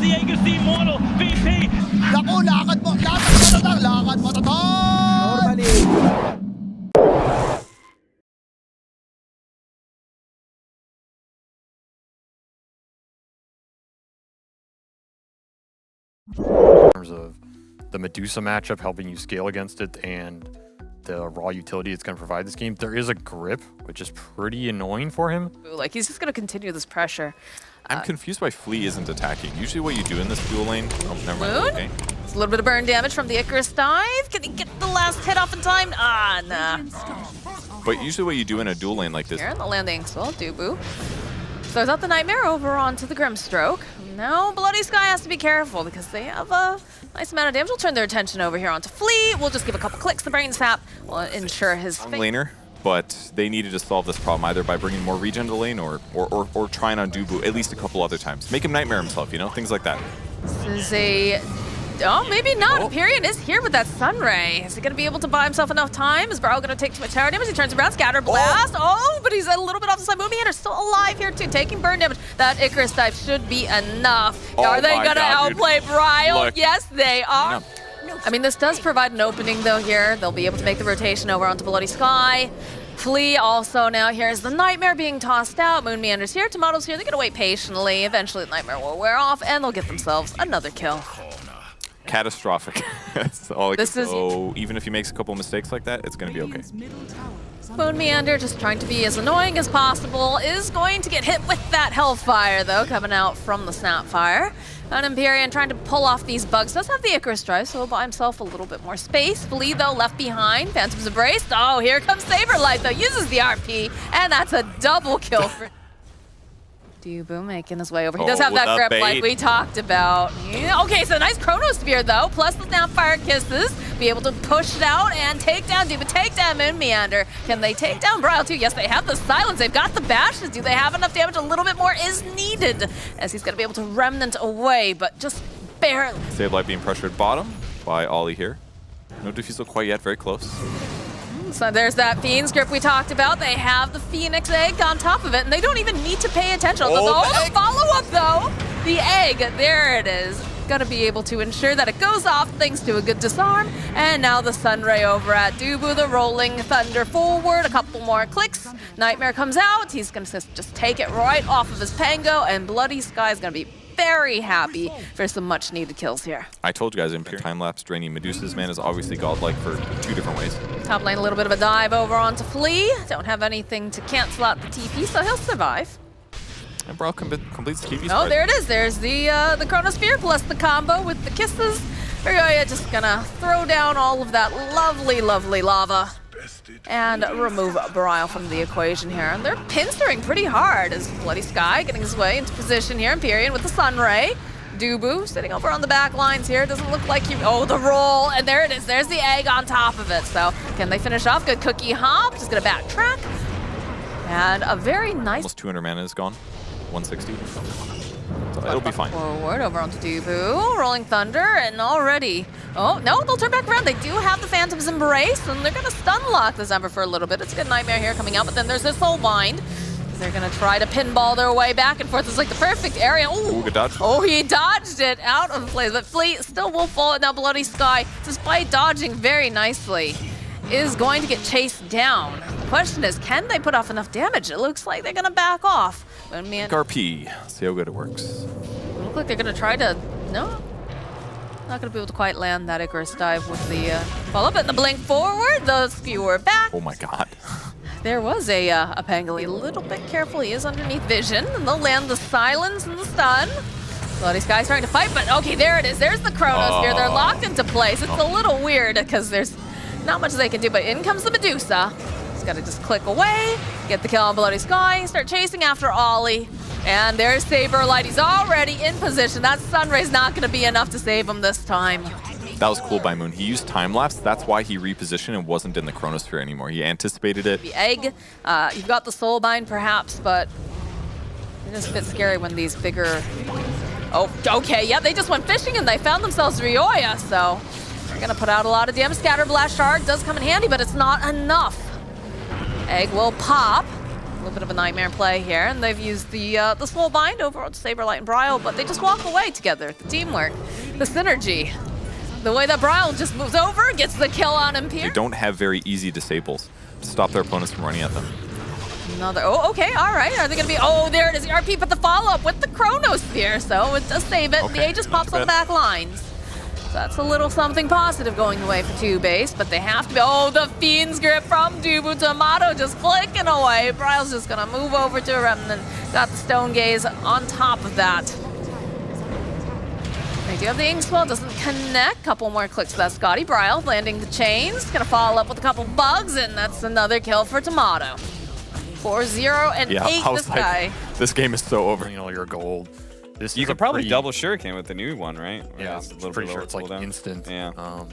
Diego si Immortal, VP. Naku, lakad mo tatang, lakad mo tatang! Normally. In terms of the Medusa matchup, helping you scale against it, and the raw utility it's going to provide this game, there is a grip, which is pretty annoying for him. Like, he's just going to continue this pressure. I'm confused why Flea isn't attacking. Usually what you do in this duel lane... Oh, never mind. Moon? Okay. It's a little bit of burn damage from the Icarus dive. Can he get the last hit off in time? Ah, nah. But usually what you do in a duel lane like this... Here in the landing spell, Dubu throws out the Nightmare over onto the Grimstroke. Now Bloody Sky has to be careful because they have a nice amount of damage. We'll turn their attention over here onto Flea. We'll just give a couple clicks. The Brain Sap will ensure his Long laner, but they needed to solve this problem either by bringing more regen to the lane or trying on Dubu at least a couple other times. Make him nightmare himself, you know, things like that. This is a... Oh, maybe not. Empyrean is here with that Sunray. Is he going to be able to buy himself enough time? Is Barrow going to take too much tower damage? He turns around, Scatter Blast. Oh, but he's a little bit off the side. Moonmeander's still alive here, too, taking burn damage. That Icarus dive should be enough. Are they going to outplay Barrow? Yes, they are. I mean, this does provide an opening, though, here. They'll be able to make the rotation over onto Bloody Sky. Flea also now here's the Nightmare being tossed out. Moonmeander's here, Tomato's here. They're going to wait patiently. Eventually, the Nightmare will wear off, and they'll get themselves another kill. Catastrophic. That's all I can say. This is- So even if he makes a couple mistakes like that, it's going to be okay. Moonmeander, just trying to be as annoying as possible, is going to get hit with that Hellfire, though, coming out from the Snapfire. And Empyrean trying to pull off these bugs. Does have the Icarus Drive, so he'll buy himself a little bit more space. Flea, though, left behind. Phantom's embraced. Oh, here comes Saberlight, though. Uses the RP, and that's a double kill for... Dubu making his way over. He does have that grip like we talked about. Yeah, okay, so nice Chrono Spear, though, plus the Snapfire Kisses. Be able to push it out and take down Dubu, take down Moonmeander. Can they take down Bryle, too? Yes, they have the Silence. They've got the Bashes. Do they have enough damage? A little bit more is needed, as he's going to be able to Remnant away, but just barely. Saberlight being pressured bottom by Ollie here. No defusal quite yet, very close. So there's that Fiend's Grip we talked about. They have the Phoenix Egg on top of it, and they don't even need to pay attention. The follow-up, though. The egg, there it is. Gonna be able to ensure that it goes off thanks to a good disarm. And now the Sunray over at Dubu, the Rolling Thunder forward. A couple more clicks. Nightmare comes out. He's gonna just take it right off of his Pango, and Bloody Sky is gonna be very happy for some much-needed kills here. I told you guys, in time-lapse draining Medusa's man is obviously godlike for 2 different ways. Top lane, a little bit of a dive over onto Flea. Don't have anything to cancel out the TP, so he'll survive. And Brawl completes the TP Oh, spread. there it is. There's the Chronosphere plus the combo with the kisses. We're just gonna throw down all of that lovely, lovely lava and remove Baryle from the equation here. And they're pinstering pretty hard as Bloody Sky getting his way into position here. Empyrean with the Sunray. Dubu sitting over on the back lines here. Doesn't look like he... Oh, the roll. And there it is. There's the egg on top of it. So can they finish off? Good cookie hop. Just gonna backtrack. And a very nice... Almost 200 mana is gone. 160. So it'll be fine. Forward over onto Dubu, Rolling Thunder, and already... Oh, no, they'll turn back around. They do have the Phantom's Embrace, and they're going to stun lock this Ember for a little bit. It's a good Nightmare here coming out, but then there's this Soulbind. They're going to try to pinball their way back and forth. It's like the perfect area. Ooh, good dodge. Oh, he dodged it out of place, but Flea still will fall. Now Bloody Sky, despite dodging very nicely, is going to get chased down. The question is, can they put off enough damage? It looks like they're going to back off. RP. See how good it works. Look like they're going to try to... No. Not going to be able to quite land that Icarus dive with the follow-up. And the blink forward, the skewer back. Oh my god. There was a Pangoli. A little bit careful. He is underneath vision. And they'll land the silence and the stun. Bloody Sky's trying to fight, but okay, there it is. There's the Chronosphere. They're locked into place. It's a little weird because there's not much they can do, but in comes the Medusa. He's got to just click away, get the kill on Bloody Sky, start chasing after Ollie. And there's Saberlight. He's already in position. That Sunray's not going to be enough to save him this time. That was cool by Moon. He used time-lapse. That's why he repositioned and wasn't in the Chronosphere anymore. He anticipated it. The egg. You've got the Soulbind, perhaps, but it is a bit scary when these bigger... Oh, okay. Yeah, they just went fishing and they found themselves Rioya, so they're going to put out a lot of damage. Scatter Blast Shard does come in handy, but it's not enough. Egg will pop. little bit of a nightmare play here, and they've used the Soul Bind over on Saberlight and Bryle, but they just walk away together. The teamwork, the synergy. The way that Bryle just moves over, gets the kill on him here. They don't have very easy disables to stop their opponents from running at them. Another, oh, okay, all right. Are they going to be, oh, there it is, the RP, but the follow-up with the Chronosphere, so it does save it. Okay, the Aegis pops on the back lines. So that's a little something positive going the way for TOOBASED, but they have to be, oh, the Fiend's Grip from Dubu. Tomato just clicking away. Bryle's just going to move over to a Remnant. Got the Stone Gaze on top of that. They do have the Inkswell, doesn't connect. Couple more clicks to that Scotty. Bryle landing the chains. Gonna follow up with a couple bugs, and that's another kill for Tomato. 4-0 and 8 this guy. This game is so over. You know, your gold. This You is could a probably pretty- double shuriken with the new one, right? Where Yeah, it's a little pretty bit sure lower it's like cooldown. instant. Yeah.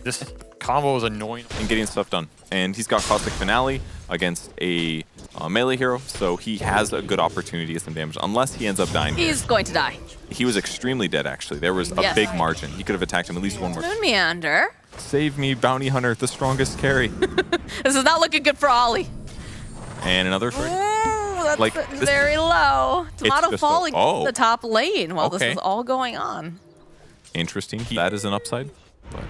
This combo is annoying. And getting stuff done. And he's got Caustic Finale against a melee hero, so he has a good opportunity to get some damage, unless he ends up dying. He's going to die. He was extremely dead, actually. There was a Yes. big margin. He could have attacked him at least one more. Moon Meander. Save me, Bounty Hunter, the strongest carry. This is not looking good for Ollie. And another Ooh, trade. that's Like, this- very low. Tomato just falling oh. the top lane while this Okay. is all going on. Interesting. That is an upside. But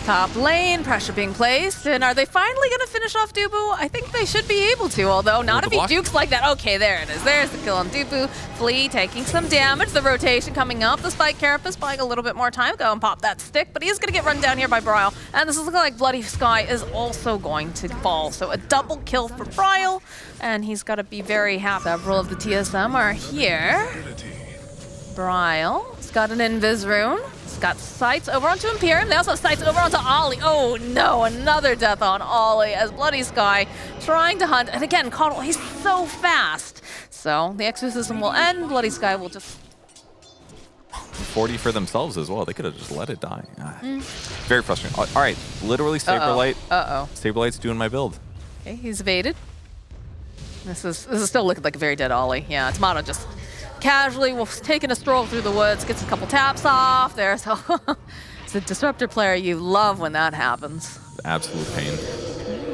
Top lane, pressure being placed, and are they finally going to finish off Dubu? I think they should be able to, although not the if he block. dukes like that. Okay, there it is. There's the kill on Dubu. Flea taking some damage. The rotation coming up. The Spike Carapace buying a little bit more time. Go and pop that stick, but he is going to get run down here by Bryle. And this is looking like Bloody Sky is also going to fall. So a double kill for Bryle, and he's got to be very happy. Several of the TSM are here. Bryle's got an Invis rune. He's got sights over onto Imperium. They also have sights over onto Ollie. Oh no, another death on Ollie as Bloody Sky trying to hunt. And again, Caudle, he's so fast. So the exorcism will end. Bloody Sky will just... 40 for themselves as well. They could have just let it die. Very frustrating. All right, literally Saberlight. Uh-oh. Saberlight's doing my build. Okay, he's evaded. This is still looking like a very dead Ollie. Yeah, Tomato just casually was taking a stroll through the woods, gets a couple taps off there. So it's a Disruptor player. You love when that happens. Absolute pain.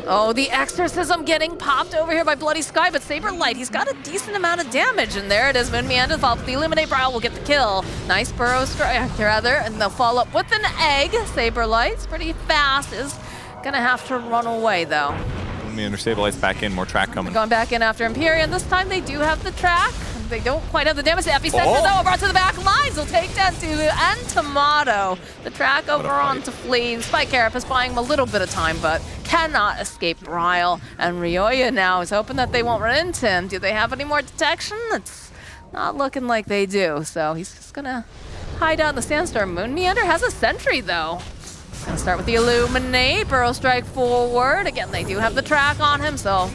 Oh, the exorcism getting popped over here by Bloody Sky, but Saberlight, he's got a decent amount of damage, and there it is. Moon Meander follow up the Eliminate. Bryle will get the kill. Nice burrow strike, rather, and they'll follow up with an egg. Saberlight's pretty fast, is gonna have to run away, though. Meander Saberlight's back in, more track coming. Going back in after Empyrean. This time they do have the track. They don't quite have the damage. The Epicenter, Oh. though, brought to the back lines. They'll take down Dubu and Tomato. The track over fight. onto Flea. Spike Carapace buying him a little bit of time, but cannot escape Bryle. And Ryoya now is hoping that they won't run into him. Do they have any more detection? It's not looking like they do. So he's just going to hide out in the sandstorm. Moon Meander has a sentry, though. Gonna start with the Illuminate. Burrow strike forward. Again, they do have the track on him, so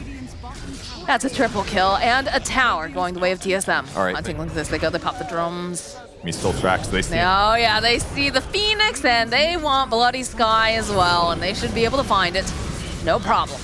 that's a triple kill and a tower going the way of TSM. All right. Hunting like this, they go, they pop the drums. He still tracks. They see. Oh yeah, they see the Phoenix and they want Bloody Sky as well, and they should be able to find it. No problem.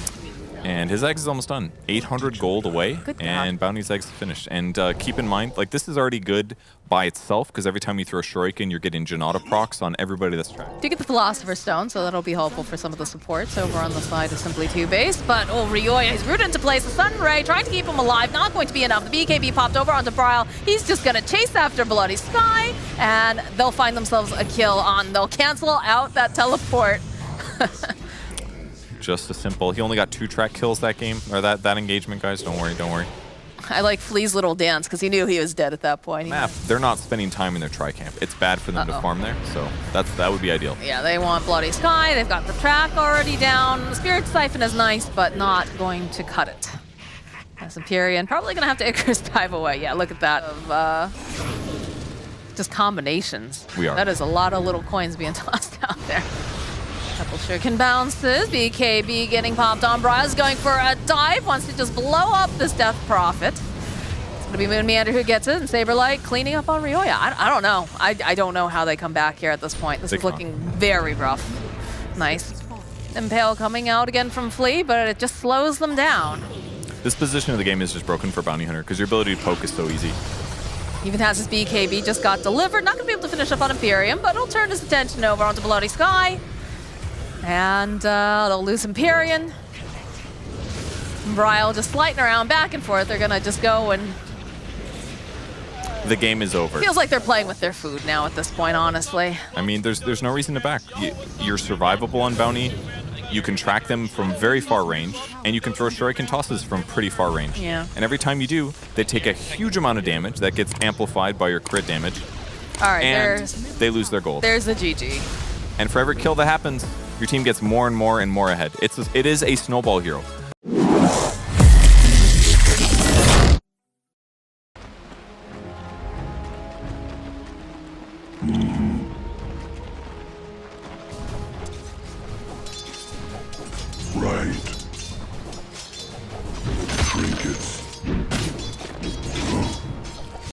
And his eggs is almost done. 800 gold away, Good God. and Bounty's eggs finished. And keep in mind, like, this is already good by itself, because every time you throw a Shuriken, you're getting Janata procs on everybody that's tracked. Do get the Philosopher's Stone, so that'll be helpful for some of the supports over on the side of Simply TOOBASED. But Ryoya, he's rooted into place. The Sun Ray trying to keep him alive, not going to be enough. The BKB popped over onto Bryle. He's just going to chase after Bloody Sky, and they'll find themselves a kill on. They'll cancel out that teleport. Just a simple. He only got 2 track kills that game, or that engagement, guys. Don't worry, don't worry. I like Flea's little dance because he knew he was dead at that point. Map, they're not spending time in their tri-camp. It's bad for them to farm there, so that would be ideal. Yeah, they want Bloody Sky. They've got the track already down. The Spirit Siphon is nice, but not going to cut it. As Empyrean, probably going to have to Icarus dive away. Yeah, look at that. Just combinations. We are. That is a lot of little coins being tossed out there. Couple shuriken bounces. BKB getting popped on. Bryle's going for a dive. Wants to just blow up this Death Prophet. It's going to be Moon Meander who gets it, and Saberlight cleaning up on Ryoya. I don't know. I don't know how they come back here at this point. This is looking very rough. Nice. Impale coming out again from Flea, but it just slows them down. This position of the game is just broken for Bounty Hunter, because your ability to poke is so easy. Even has his BKB just got delivered. Not going to be able to finish up on Imperium, but he'll turn his attention over onto Bloody Sky. And they'll lose Empyrean. Ryle just sliding around back and forth. They're gonna just go and The game is over. feels like they're playing with their food now at this point, honestly. I mean, there's no reason to back. You're survivable on Bounty. You can track them from very far range, and you can throw shuriken tosses from pretty far range. Yeah. And every time you do, they take a huge amount of damage that gets amplified by your crit damage, All right, and they lose their gold. there's a GG. And for every kill that happens, your team gets more and more and more ahead. It is a snowball hero.